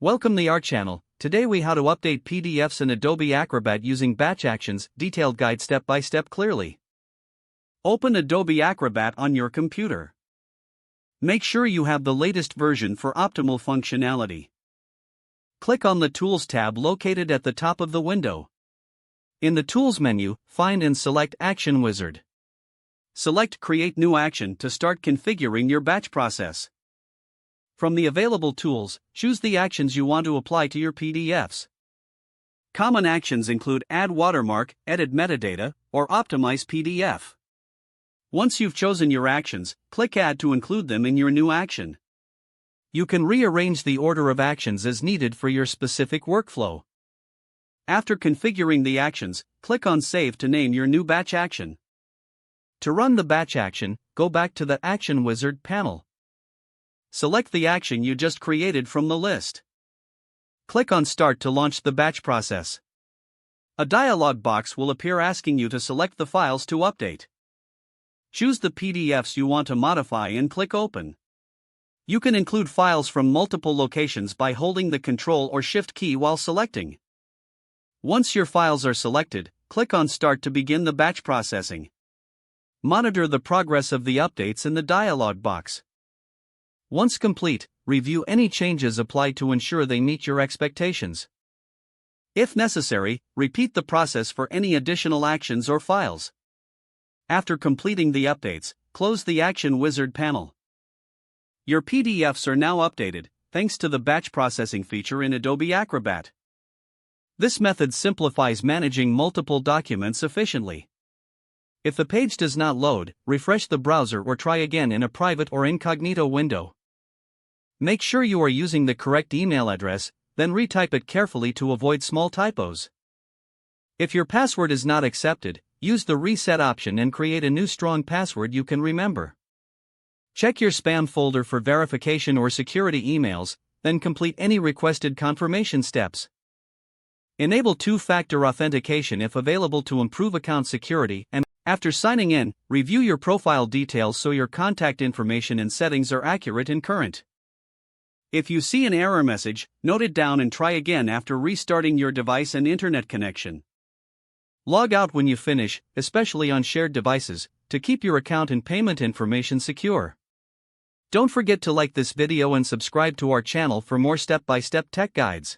Welcome to our channel. Today we how to update PDFs in Adobe Acrobat using batch actions, detailed guide step by step clearly. Open Adobe Acrobat on your computer. Make sure you have the latest version for optimal functionality. Click on the Tools tab located at the top of the window. In the Tools menu, find and select Action Wizard. Select Create New Action to start configuring your batch process. From the available tools, choose the actions you want to apply to your PDFs. Common actions include Add Watermark, Edit Metadata, or Optimize PDF. Once you've chosen your actions, click Add to include them in your new action. You can rearrange the order of actions as needed for your specific workflow. After configuring the actions, click on Save to name your new batch action. To run the batch action, go back to the Action Wizard panel. Select the action you just created from the list. Click on Start to launch the batch process. A dialog box will appear asking you to select the files to update. Choose the PDFs you want to modify and click Open. You can include files from multiple locations by holding the Ctrl or Shift key while selecting. Once your files are selected, click on Start to begin the batch processing. Monitor the progress of the updates in the dialog box. Once complete, review any changes applied to ensure they meet your expectations. If necessary, repeat the process for any additional actions or files. After completing the updates, close the Action Wizard panel. Your PDFs are now updated, thanks to the batch processing feature in Adobe Acrobat. This method simplifies managing multiple documents efficiently. If the page does not load, refresh the browser or try again in a private or incognito window. Make sure you are using the correct email address, then retype it carefully to avoid small typos. If your password is not accepted, use the Reset option and create a new strong password you can remember. Check your spam folder for verification or security emails, then complete any requested confirmation steps. Enable two-factor authentication if available to improve account security, and after signing in, review your profile details so your contact information and settings are accurate and current. If you see an error message, note it down and try again after restarting your device and internet connection. Log out when you finish, especially on shared devices, to keep your account and payment information secure. Don't forget to like this video and subscribe to our channel for more step-by-step tech guides.